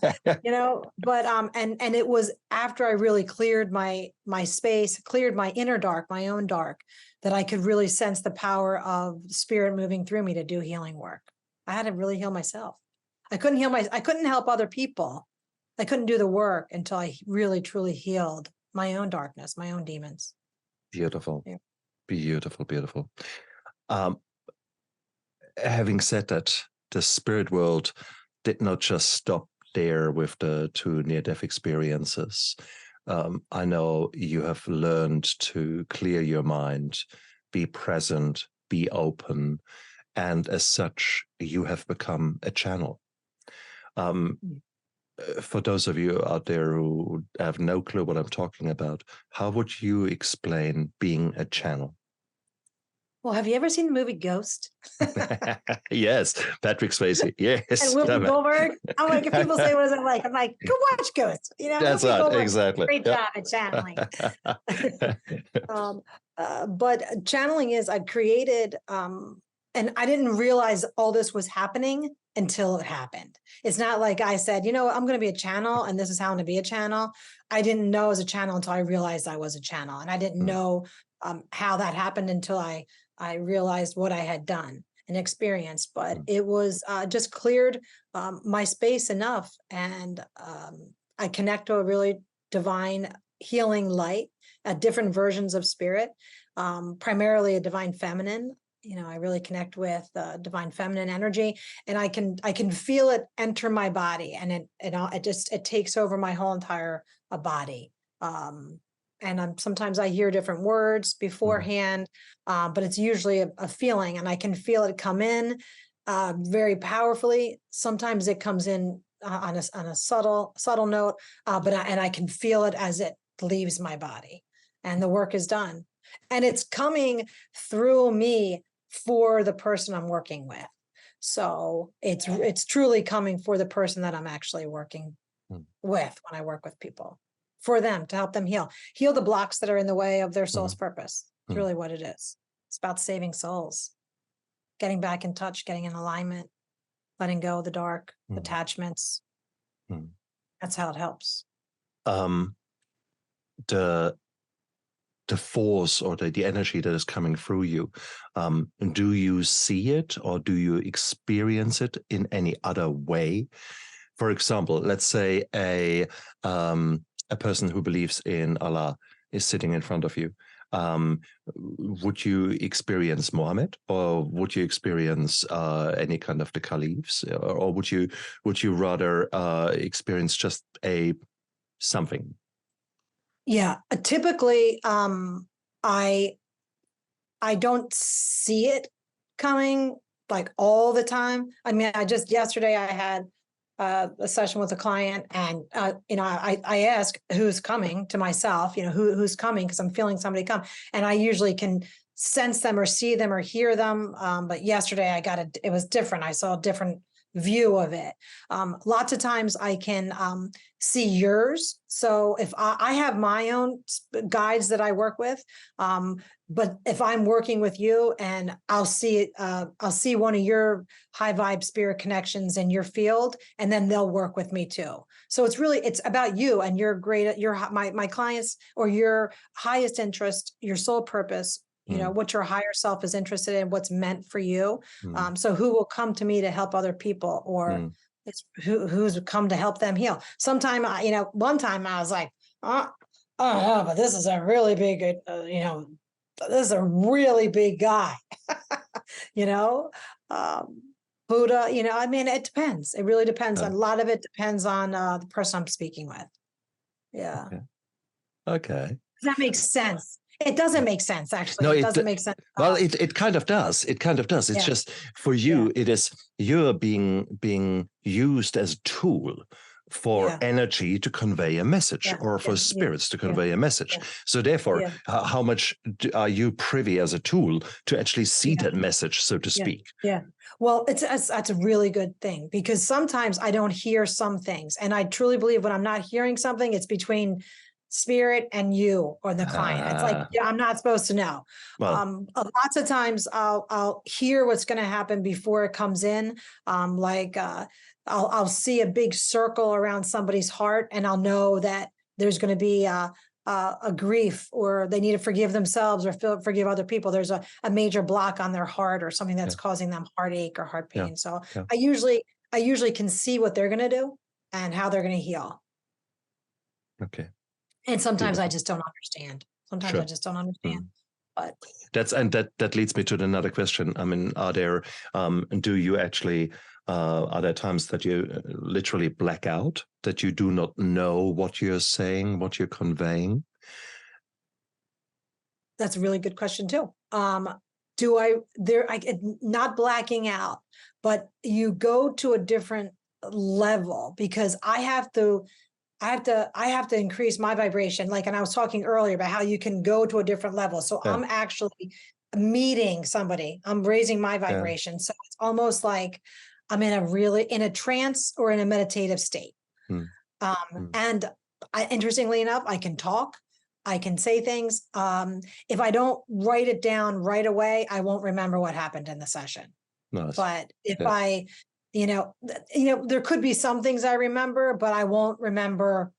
But and it was after I really cleared my space, cleared my inner dark, my own dark, that I could really sense the power of spirit moving through me to do healing work. I had to really heal myself. I couldn't help other people. I couldn't do the work until I really, truly healed my own darkness, my own demons. Beautiful. Yeah. Beautiful. Having said that, the spirit world did not just stop there with the 2 near-death experiences. I know you have learned to clear your mind, be present, be open, and as such, you have become a channel. For those of you out there who have no clue what I'm talking about, how would you explain being a channel? Well, have you ever seen the movie Ghost? Yes, Patrick Swayze. Yes. And Whoopi Goldberg. I'm like, if people say, what is it like? I'm like, go watch Ghost. That's Whoopi right, Goldberg, exactly. great job at channeling. But channeling is, I created, and I didn't realize all this was happening until it happened. It's not like I said, I'm going to be a channel and this is how I'm going to be a channel. I didn't know I was a channel until I realized I was a channel. And I didn't know how that happened until I realized what I had done and experienced. But it was just cleared my space enough. And I connect to a really divine healing light, different versions of spirit, primarily a divine feminine. I really connect with divine feminine energy, and I can feel it enter my body, and it takes over my whole entire body. And sometimes I hear different words beforehand, but it's usually a feeling, and I can feel it come in very powerfully. Sometimes it comes in on a subtle note, but I can feel it as it leaves my body, and the work is done, and it's coming through me for the person I'm working with. So it's truly coming for the person that I'm actually working with when I work with people, for them, to help them heal the blocks that are in the way of their soul's purpose. It's really what it is. It's about saving souls, getting back in touch, getting in alignment, letting go of the dark attachments. That's how it helps. The force or the energy that is coming through you, do you see it or do you experience it in any other way? For example, let's say a person who believes in Allah is sitting in front of you. would you experience Muhammad, or would you experience any kind of the caliphs, or would you rather experience just something? Yeah, typically, I don't see it coming like all the time. I mean, yesterday I had a session with a client, and I ask who's coming to myself, who's coming, because I'm feeling somebody come, and I usually can sense them or see them or hear them. But yesterday it was different. I saw a different view of it. Lots of times I can see yours. So if I have my own guides that I work with, but if I'm working with you and I'll see one of your high vibe spirit connections in your field, and then they'll work with me too. So it's about you and my clients, or your highest interest, your sole purpose, what your higher self is interested in, what's meant for you. So who will come to me to help other people, or it's who's come to help them heal. Sometime, one time I was like, oh, but this is a really big, this is a really big guy, Buddha, I mean, it depends. It really depends. A lot of it depends on the person I'm speaking with. Yeah. Okay. That makes sense. It doesn't make sense, actually. No, it doesn't make sense. Well, it kind of does. It kind of does. It's just for you, it is, you're being used as a tool for energy to convey a message, or for spirits to convey a message. So therefore, how much are you privy as a tool to actually see that message, so to speak? Yeah. Well, that's a really good thing, because sometimes I don't hear some things. And I truly believe when I'm not hearing something, it's between spirit and you or the client. It's like, I'm not supposed to know. Well, lots of times I'll hear what's going to happen before it comes in. I'll see a big circle around somebody's heart, and I'll know that there's going to be a grief, or they need to forgive themselves or forgive other people. There's a major block on their heart, or something that's causing them heartache or heart pain. So I usually can see what they're going to do and how they're going to heal. Okay. And sometimes I just don't understand. I just don't understand. But that leads me to another question. I mean, are there times that you literally black out, that you do not know what you're saying, what you're conveying? That's a really good question too. Not blacking out, but you go to a different level, because I have to increase my vibration. And I was talking earlier about how you can go to a different level. So I'm actually meeting somebody. I'm raising my vibration. So it's almost like I'm in a trance or in a meditative state. And interestingly enough, I can talk, I can say things. If I don't write it down right away, I won't remember what happened in the session. Nice. But if I there could be some things I remember, but I won't remember.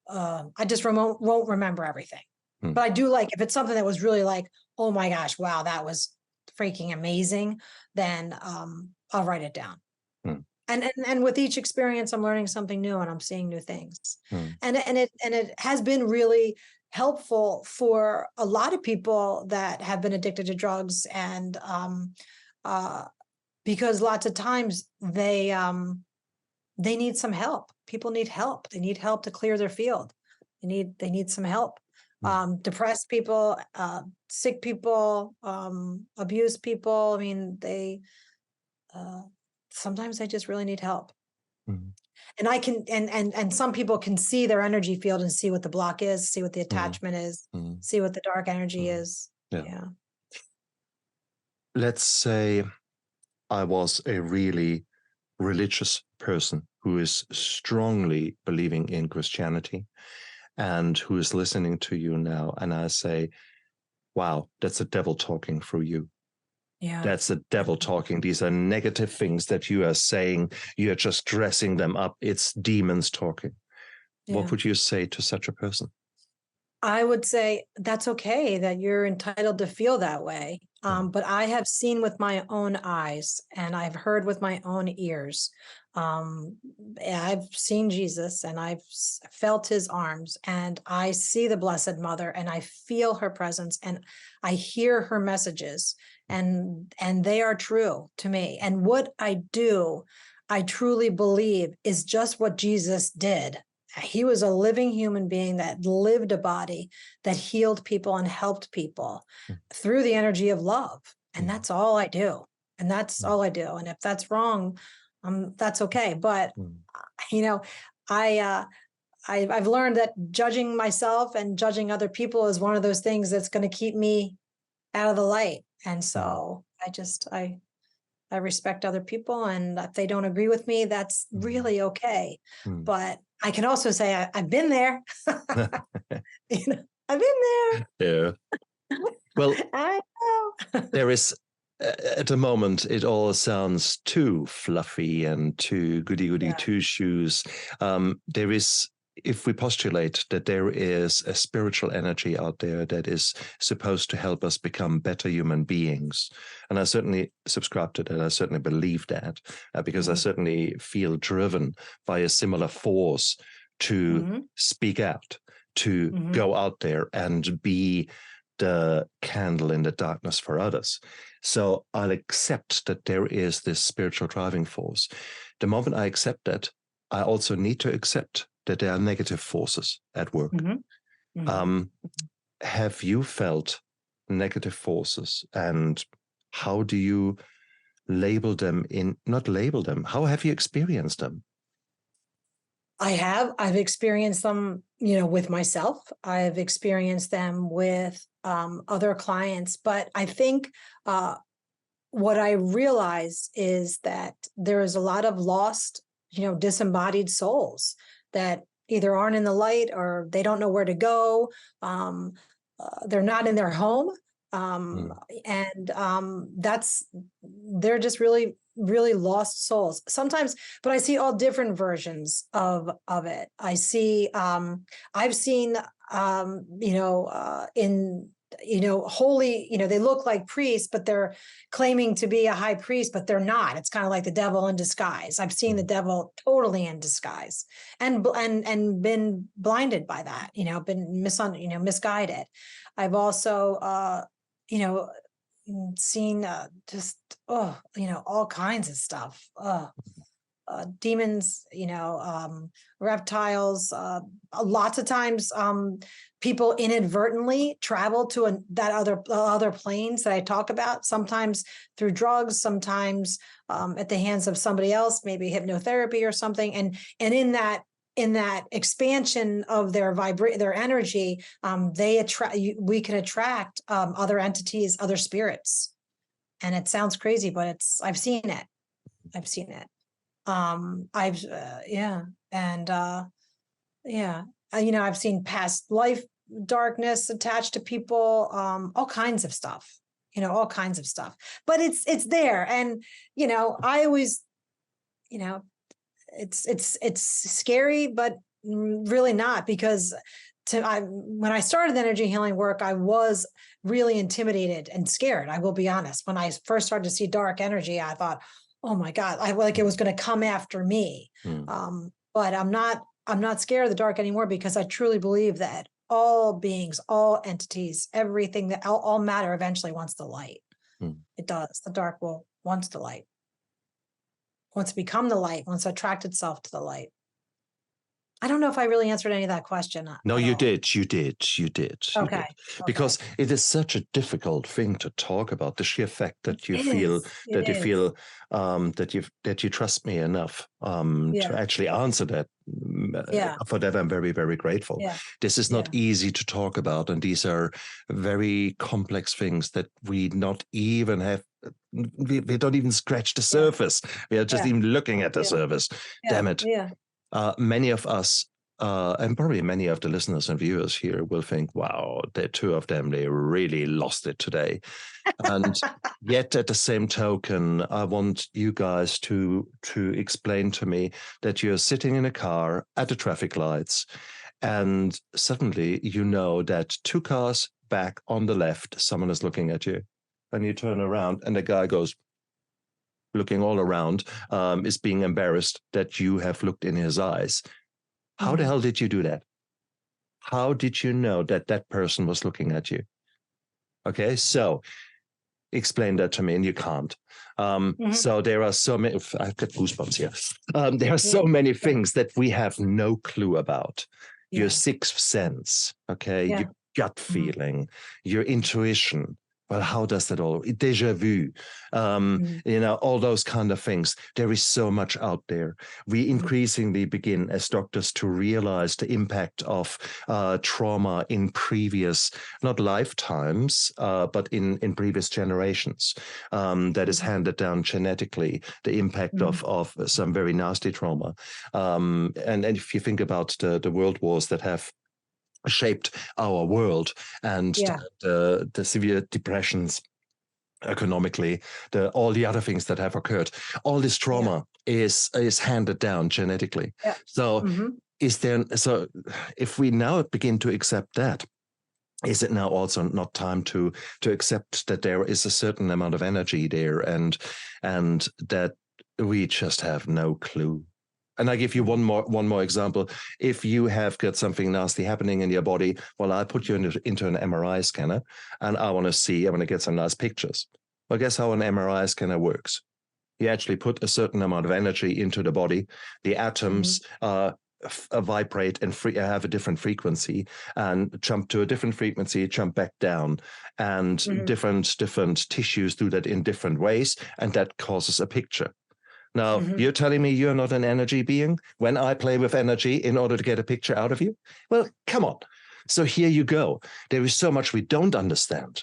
I just won't remember everything. But I do if it's something that was really oh my gosh, wow, that was freaking amazing, then I'll write it down. And with each experience, I'm learning something new, and I'm seeing new things. And it has been really helpful for a lot of people that have been addicted to drugs, and because lots of times they need some help. People need help. They need help to clear their field. They need some help. Depressed people, sick people, abused people. I mean, sometimes they just really need help. And I can, and some people can see their energy field and see what the block is, see what the attachment is, see what the dark energy is. Yeah. Let's say I was a really religious person who is strongly believing in Christianity, and who is listening to you now, and I say, wow, that's the devil talking through you. Yeah. That's the devil talking. These are negative things that you are saying. You are just dressing them up. It's demons talking. Yeah. What would you say to such a person? I would say that's okay that you're entitled to feel that way. But I have seen with my own eyes and I've heard with my own ears. I've seen Jesus and I've felt his arms and I see the Blessed Mother and I feel her presence and I hear her messages and they are true to me. And what I do, I truly believe is just what Jesus did. He was a living human being that lived a body that healed people and helped people through the energy of love. And that's all I do. And that's all I do. And if that's wrong, that's okay. But, you know, I've learned that judging myself and judging other people is one of those things that's going to keep me out of the light. And so I respect other people, and if they don't agree with me, that's really okay. But I can also say I've been there. You know, I've been there. Yeah. Well, I know. there is, at the moment, it all sounds too fluffy and too goody-goody two-shoes. There is, if we postulate that there is a spiritual energy out there that is supposed to help us become better human beings, and I certainly subscribe to that, I certainly believe that, because I certainly feel driven by a similar force to speak out, to go out there and be the candle in the darkness for others. So I'll accept that there is this spiritual driving force. The moment I accept that, I also need to accept that there are negative forces at work. Have you felt negative forces, and how do you label them not label them, how have you experienced them? I've experienced them, you know, with myself. I've experienced them with other clients, but I think what I realize is that there is a lot of lost, you know, disembodied souls that either aren't in the light or they don't know where to go. They're not in their home. And they're just really, really lost souls sometimes, but I see all different versions of it. I see, I've seen, holy, you know, they look like priests, but they're claiming to be a high priest, but they're not. It's kind of like the devil in disguise. I've seen the devil totally in disguise and been blinded by that, you know, been misguided. I've also, seen all kinds of stuff. Demons, reptiles. Lots of times, people inadvertently travel to that other planes that I talk about. Sometimes through drugs, sometimes at the hands of somebody else, maybe hypnotherapy or something. And in that expansion of their energy, we can attract other entities, other spirits. And it sounds crazy, but I've seen it. I've seen past life darkness attached to people, all kinds of stuff, but it's there. And, I always, it's scary, but really not, because when I started energy healing work, I was really intimidated and scared. I will be honest. When I first started to see dark energy, I thought, oh my God, it was going to come after me. But I'm not scared of the dark anymore, because I truly believe that all beings, all entities, everything, that all matter eventually wants the light. It does. The dark wants the light, wants to become the light, wants to attract itself to the light. I don't know if I really answered any of that question. No, you did. You did. Okay. Because it is such a difficult thing to talk about, the sheer fact that you feel that you trust me enough to actually answer that. For that, I'm very, very grateful. This is not easy to talk about, and these are very complex things that we not even have. We don't even scratch the surface. We are just even looking at the surface. Damn it. Many of us, and probably many of the listeners and viewers here, will think, wow, the two of them, they really lost it today. And yet at the same token, I want you guys to explain to me that you're sitting in a car at the traffic lights And suddenly you know that 2 cars back on the left, someone is looking at you. And you turn around and the guy goes, looking all around, is being embarrassed that you have looked in his eyes. How the hell did you do that? How did you know that that person was looking at you? Okay, so explain that to me, and you can't. So there are so many, I've got goosebumps here. There are so many things that we have no clue about. Your sixth sense, okay, your gut feeling, your intuition. Well, how does that all, déjà vu, you know, all those kind of things. There is so much out there. We increasingly begin as doctors to realize the impact of trauma in previous, not lifetimes, but in previous generations, that is handed down genetically, the impact of some very nasty trauma. And if you think about the world wars that have shaped our world, and the severe depressions economically, all the other things that have occurred, all this trauma is handed down genetically. So so if we now begin to accept that, is it now also not time to accept that there is a certain amount of energy there, and that we just have no clue? And I give you one more example. If you have got something nasty happening in your body, well, I put you into an MRI scanner, and I want to get some nice pictures. Well, guess how an MRI scanner works? You actually put a certain amount of energy into the body. The atoms vibrate and have a different frequency, and jump to a different frequency, jump back down, and different tissues do that in different ways, and that causes a picture. Now, you're telling me you're not an energy being when I play with energy in order to get a picture out of you? Well, come on. So here you go. There is so much we don't understand.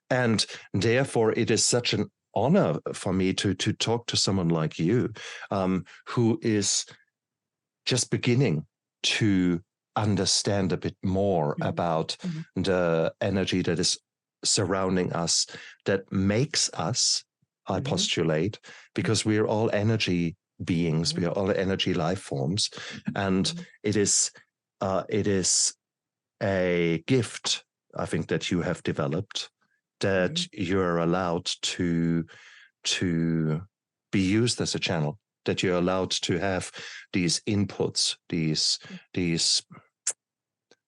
And therefore, it is such an honor for me to talk to someone like you, who is just beginning to understand a bit more about the energy that is surrounding us, that makes us, I postulate, because we're all energy beings, we are all energy life forms, and it is a gift, I think, that you have developed, that you're allowed to be used as a channel, that you're allowed to have these inputs, these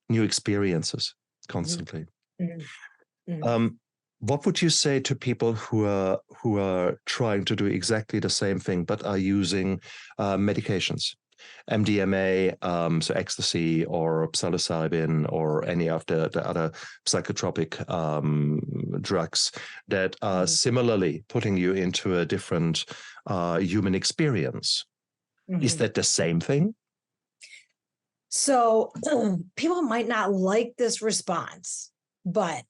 new experiences constantly. What would you say to people who are trying to do exactly the same thing but are using medications, MDMA, so ecstasy, or psilocybin, or any of the other psychotropic drugs that are similarly putting you into a different human experience? Is that the same thing? So people might not like this response, but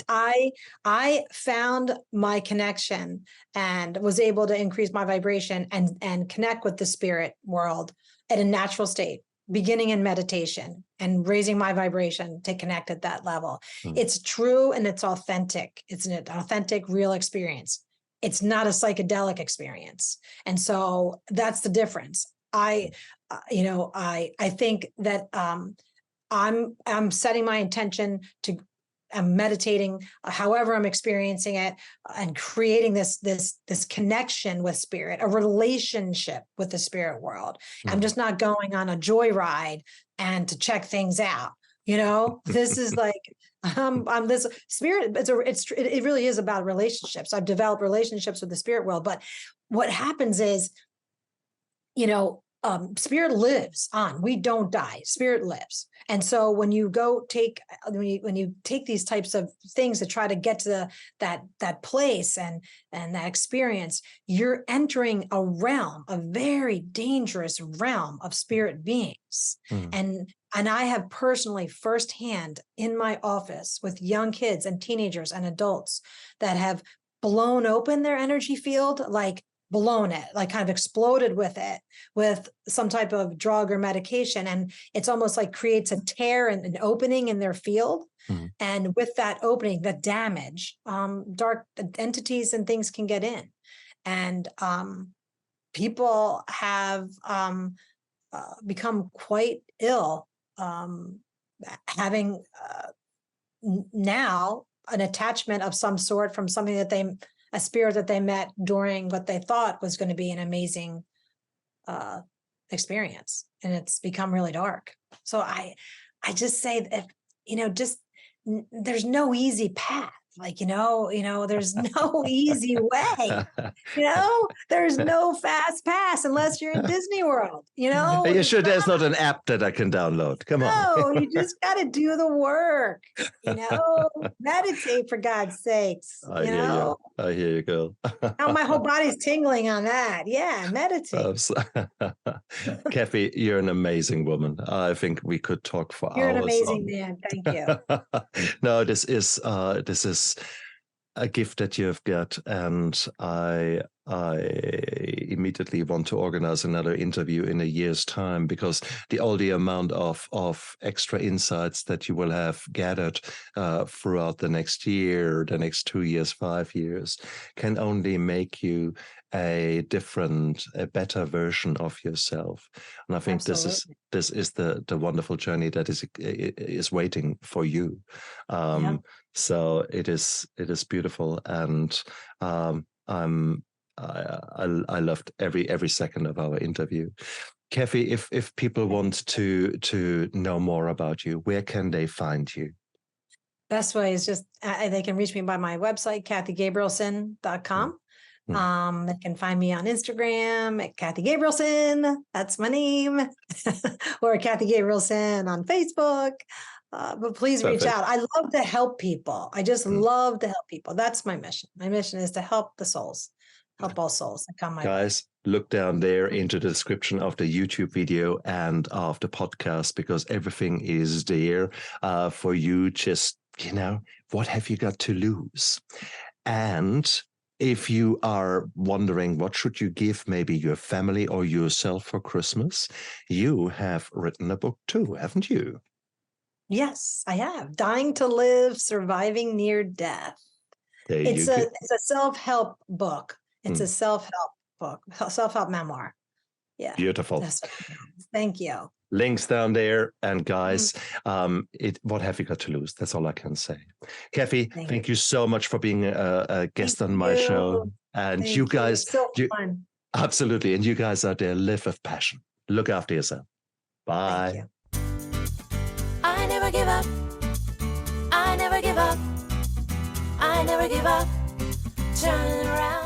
I found my connection and was able to increase my vibration and connect with the spirit world at a natural state, beginning in meditation and raising my vibration to connect at that level. It's true and it's authentic. It's an authentic, real experience. It's not a psychedelic experience. And so that's the difference. I think that I'm setting my intention to, I'm meditating, however I'm experiencing it, and creating this connection with spirit, a relationship with the spirit world. I'm just not going on a joyride and to check things out. This is like, I'm this spirit. It really is about relationships. I've developed relationships with the spirit world, but what happens is, spirit lives on. We don't die. Spirit lives. And so when you take these types of things to try to get to that place and that experience, you're entering a realm, a very dangerous realm of spirit beings. And I have personally firsthand in my office with young kids and teenagers and adults that have blown open their energy field, like blown it, like kind of exploded with it, with some type of drug or medication. And it's almost like creates a tear and an opening in their field. And with that opening, the damage, dark entities and things can get in. And people have become quite ill, having now an attachment of some sort from something a spirit that they met during what they thought was going to be an amazing experience, and it's become really dark. So I just say that, there's no easy path. Like, there's no easy way, there's no fast pass unless you're in Disney World, Are you sure there's not an app that I can download? Come on. No, you just got to do the work, meditate for God's sakes, I hear you, girl. Now my whole body's tingling on that. Yeah, meditate. Kathy, you're an amazing woman. I think we could talk for hours. You're an amazing man. Thank you. No, this is a gift that you've got, and I immediately want to organize another interview in a year's time, because all the amount of extra insights that you will have gathered throughout the next year, the next 2 years, 5 years, can only make you a better version of yourself. And I think Absolutely. this is the wonderful journey that is waiting for you. So it is beautiful, and I loved every second of our interview. Kathy, if people want to know more about you, where can they find you? Best way is just they can reach me by my website, cathygabrielsen.com. They can find me on Instagram at Cathy Gabrielsen. That's my name. Or Cathy Gabrielsen on Facebook. But please reach out. I love to help people. I just love to help people. That's my mission. My mission is to help the souls, help all souls that come my way. Guys, look down there into the description of the YouTube video and of the podcast, because everything is there for you. Just, what have you got to lose? And if you are wondering what should you give maybe your family or yourself for Christmas, you have written a book too, haven't you? Yes, I have. Dying to Live, Surviving Near-Death. It's a self-help book. It's a self-help book, self-help memoir. Yeah. Beautiful. Thank you. Links down there. And guys, what have you got to lose? That's all I can say. Kathy, thank you so much for being a guest on my show. And you guys, so fun. Absolutely. And you guys out there, live with passion. Look after yourself. Bye. Thank you. I never give up. I never give up. I never give up. Turn around.